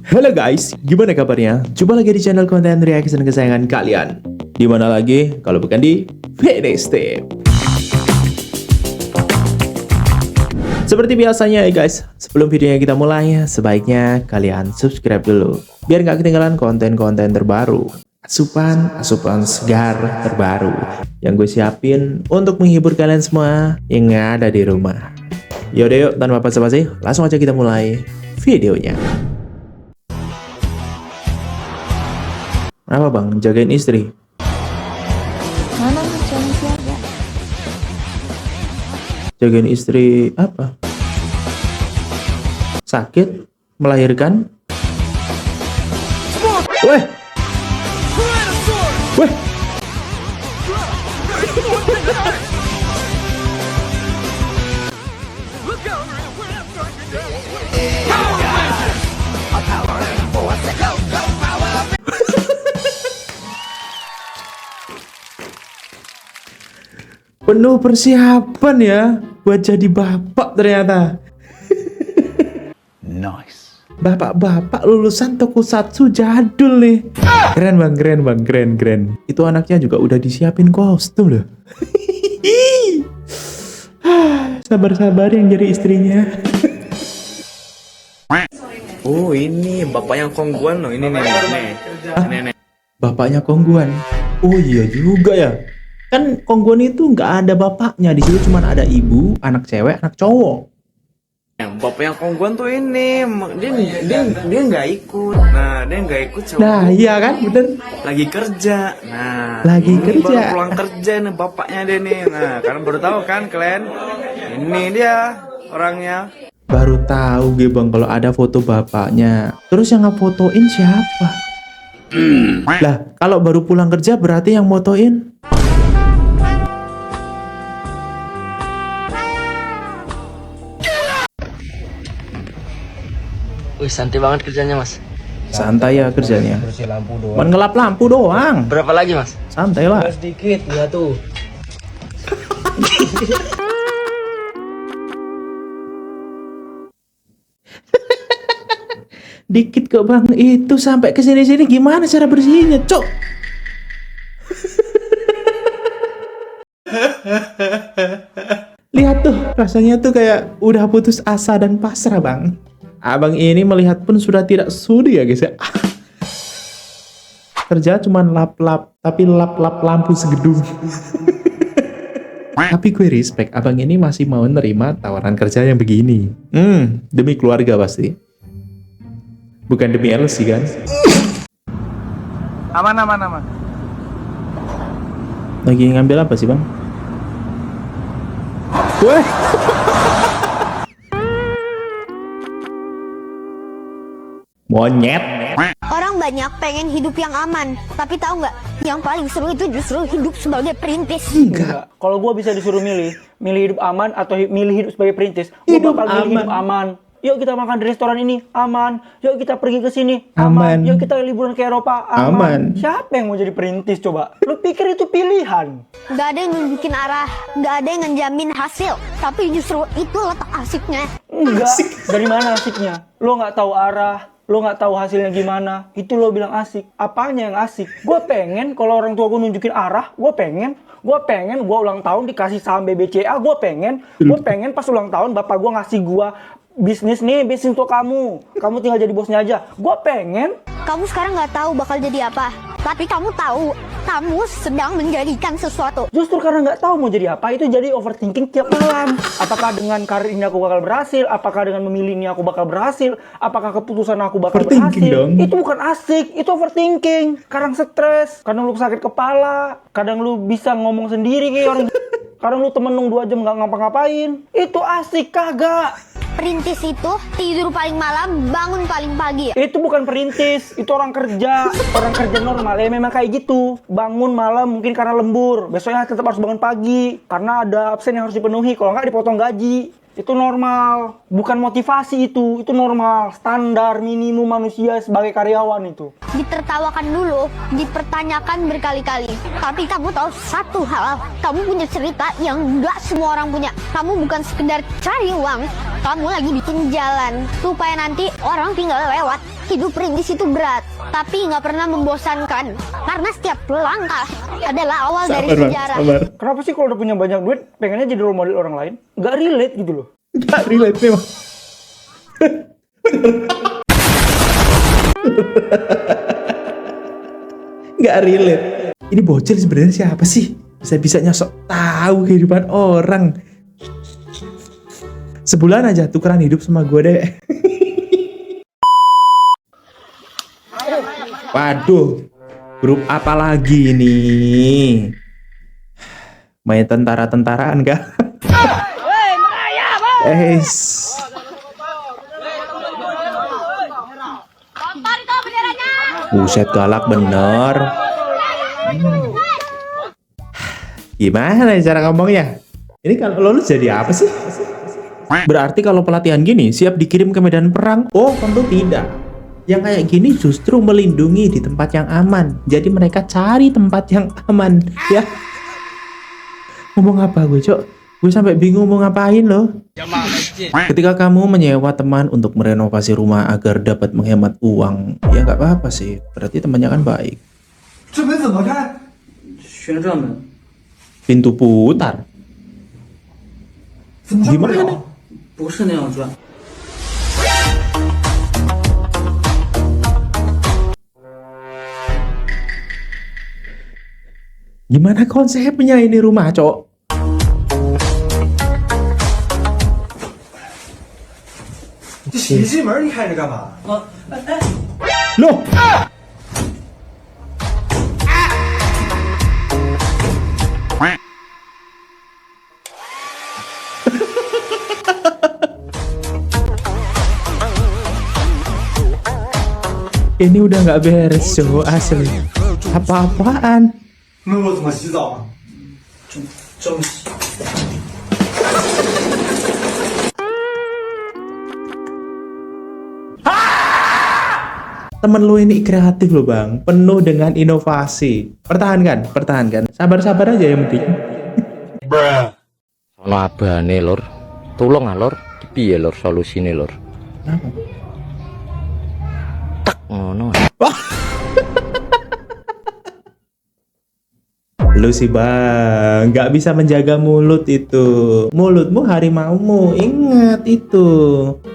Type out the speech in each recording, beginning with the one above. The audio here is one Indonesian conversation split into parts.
Halo guys, gimana kabarnya? Jumpa lagi di channel konten reaction kesayangan kalian. Di mana lagi kalau bukan di VDST. Seperti biasanya ya guys, sebelum videonya kita mulai, sebaiknya kalian subscribe dulu biar nggak ketinggalan konten-konten terbaru. Asupan segar terbaru yang gue siapin untuk menghibur kalian semua yang ada di rumah. Yaudah yuk, tanpa basa-basi, langsung aja kita mulai videonya. Apa bang? Jagain istri? Mana suami siaga? Jagain istri apa? Sakit? Melahirkan? Weh! Weh! Penuh persiapan ya buat jadi bapak ternyata. Nice. Bapak-bapak lulusan tokusatsu jadul nih. Keren bang, keren. Itu anaknya juga udah disiapin kostum loh. Sabar-sabar yang jadi istrinya. Oh ini bapaknya Kongguan loh, ini nih. Bapaknya Kongguan. Oh iya juga ya. Kan Kongguan itu nggak ada bapaknya, di situ cuma ada ibu, anak cewek, anak cowok. Bapaknya Kongguan tuh ini, dia nggak ikut. Nah dia nggak ikut sama Nah iya kan, bener. lagi kerja. Nah Lagi ini kerja. baru pulang kerja nih bapaknya dia nih. Nah kalian baru tahu kan kalian? Ini dia orangnya. Baru tahu gue bang kalau ada foto bapaknya. Terus yang ngefotoin siapa? Lah kalau baru pulang kerja berarti yang motoin? Wih, santai banget kerjanya, Mas. Santai ya kerjanya. Bersih lampu doang. Mengelap lampu doang. Berapa lagi, Mas? Santai lah. Sedikit ya tuh. Dikit kok bang. Itu sampai ke sini-sini gimana cara bersihinnya, cok? Lihat tuh, rasanya tuh kayak udah putus asa dan pasrah bang. Abang ini melihat pun sudah tidak sudi ya guys ya. Kerja cuman lap-lap, tapi lap-lap lampu segedung. Tapi gue respect, abang ini masih mau nerima tawaran kerja yang begini. Demi keluarga pasti. Bukan demi LC kan? Aman. Lagi ngambil apa sih bang? Weh! Monyet! Orang banyak pengen hidup yang aman, tapi tahu nggak? Yang paling seru itu justru hidup sebagai perintis. Enggak. Kalau gue bisa disuruh milih hidup aman atau milih hidup sebagai perintis, gue Hidup bakal milih aman. hidup aman. Yuk kita makan di restoran ini, aman. Yuk kita pergi ke sini, Aman. aman. Yuk kita liburan ke Eropa, Aman. aman. Siapa yang mau jadi perintis coba? Lu pikir itu pilihan? Nggak ada yang nunjukin arah, nggak ada yang ngejamin hasil, tapi justru itu letak asiknya. Enggak. Dari mana asiknya? Lo nggak tahu arah, lo nggak tahu hasilnya gimana. Itu lo bilang asik. Apanya yang asik? Gue pengen kalau orang tua gue nunjukin arah, gue pengen gue ulang tahun dikasih saham BBCA, gue pengen pas ulang tahun bapak gue ngasih gue bisnis untuk kamu tinggal jadi bosnya aja. Gue pengen. Kamu sekarang nggak tahu bakal jadi apa, tapi kamu tahu kamu sedang menjadikan sesuatu. Justru karena nggak tahu mau jadi apa, itu jadi overthinking tiap malam. Apakah dengan karir ini aku bakal berhasil? Apakah dengan memilih ini aku bakal berhasil? Apakah keputusan aku bakal Overthinking berhasil? dong. Itu bukan asik, itu overthinking. Kadang stres, kadang lu sakit kepala, kadang lu bisa ngomong sendiri kayak orang. Kadang lu temenung 2 jam nggak ngapa-ngapain. Itu asik kagak? Perintis itu tidur paling malam, bangun paling pagi. Itu bukan perintis, itu orang kerja normal ya memang kayak gitu. Bangun malam mungkin karena lembur, besoknya tetap harus bangun pagi karena ada absen yang harus dipenuhi, kalau nggak dipotong gaji. Itu normal. Bukan motivasi itu normal, standar minimum manusia sebagai karyawan itu. Ditertawakan dulu, dipertanyakan berkali-kali. Tapi kamu tahu satu hal, kamu punya cerita yang nggak semua orang punya. Kamu bukan sekedar cari uang, kamu lagi bikin jalan supaya nanti orang tinggal lewat. Hidup perintis itu berat, tapi nggak pernah membosankan. Karena setiap langkah adalah awal dari sejarah. Kenapa sih kalau udah punya banyak duit, pengennya jadi role model orang lain? Nggak relate gitu loh. Gak relate memang. Gak relate. Ini bocil sebenarnya siapa sih? Bisa-bisanya sok tahu kehidupan orang. Sebulan aja tukeran hidup sama gue deh. Waduh, grup apa lagi ini? Main tentara-tentaraan kah? Buset, galak bener. Gimana cara ngomongnya? Ini kalau lulus jadi apa sih? Berarti kalau pelatihan gini siap dikirim ke medan perang? Oh, tentu tidak. Yang kayak gini justru melindungi di tempat yang aman. Jadi mereka cari tempat yang aman, ya. Ngomong apa gue, Cok? Gue sampai bingung mau ngapain loh. Ketika kamu menyewa teman untuk merenovasi rumah agar dapat menghemat uang, ya nggak apa-apa sih. Berarti temannya kan baik. Pintu putar. Gimana? Gimana konsepnya ini rumah, Cok? Loh! Ini udah nggak beres, Cok, asli. Apa-apaan? Temen lu ini kreatif loh bang, penuh dengan inovasi. Pertahankan. Sabar aja yang penting. Sono abane lur. Tulung ah lur. Piye lur solusine lur? Kenapa? Tak ngono. Lu sih bang, nggak bisa menjaga mulut itu. Mulutmu harimaumu, ingat itu.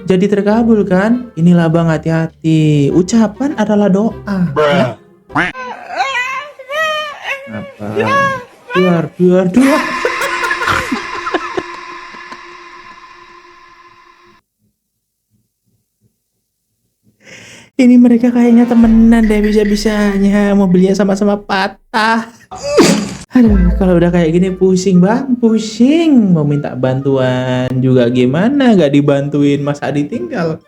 Jadi terkabul kan? Inilah bang, hati-hati. Ucapan adalah doa. Ya? Apa? Duar. Ini mereka kayaknya temenan deh, bisa-bisanya mobilnya sama-sama patah. Aduh, kalau udah kayak gini pusing bang, pusing. Mau minta bantuan juga gimana, gak dibantuin, masa ditinggal.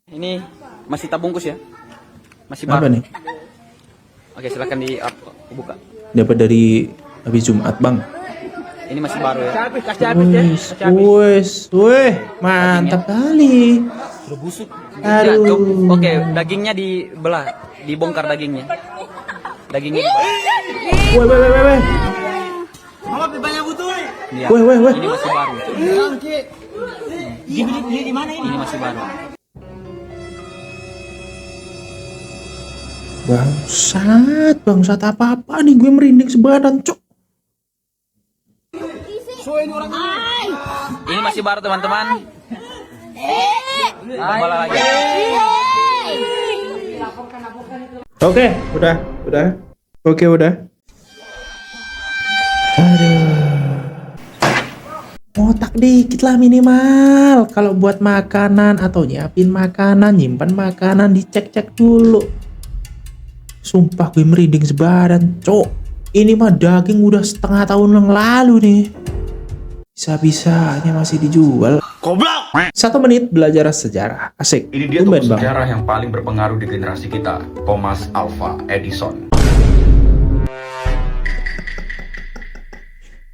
Ini masih tabungkus ya? Masih Apa baru. nih? Oke, silakan dibuka. Dapat dari habis Jumat bang. Ini masih baru ya. Wih, mantap kali. Ya, Aduh. oke, dagingnya dibelah, dibongkar dagingnya. Dagingnya dibelah. Weh. Ya, Weh. ini masih baru. Ini masih baru. Bangsat apa nih, gue merinding sebadan, cok. Ini masih baru teman-teman. Tambah lagi. Oke, udah. Oke, udah. Aduh. Otak dikit lah minimal. Kalau buat makanan atau nyiapin makanan, nyimpan makanan, dicek-cek dulu. Sumpah gue merinding sebadan, cok. Ini mah daging udah setengah tahun yang lalu nih. Bisa-bisanya masih dijual. Goblok! 1 menit belajar sejarah. Asik. Ini dia Tumben, tokoh Bang. sejarah yang paling berpengaruh di generasi kita, Thomas Alva Edison.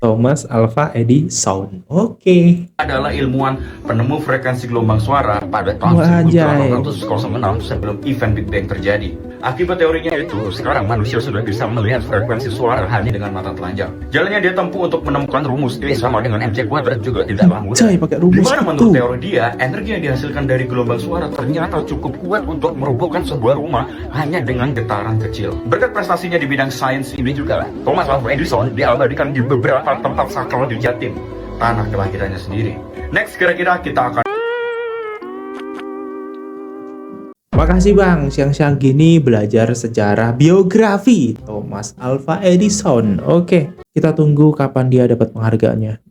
Thomas Alva Edison. Oke. adalah ilmuwan penemu frekuensi gelombang suara pada tahun Wajay. 1806 sebelum event Big Bang terjadi. Akibat teorinya itu, sekarang manusia sudah bisa melihat frekuensi suara hanya dengan mata telanjang. Jalan yang dia tempuh untuk menemukan rumus E sama dengan MC kuadrat juga tidaklah mudah. Cai pakai rumus Dimana itu. menurut teori dia, energi yang dihasilkan dari gelombang suara ternyata cukup kuat untuk merobohkan sebuah rumah hanya dengan getaran kecil. Berkat prestasinya di bidang sains ini juga, Thomas Alva Edison diabadikan di beberapa tempat sakral di Jatim, tanah kelahirannya sendiri. Next, kira-kira kita akan Makasih Bang, siang-siang gini belajar sejarah biografi Thomas Alva Edison. Oke, kita tunggu kapan dia dapat penghargaannya.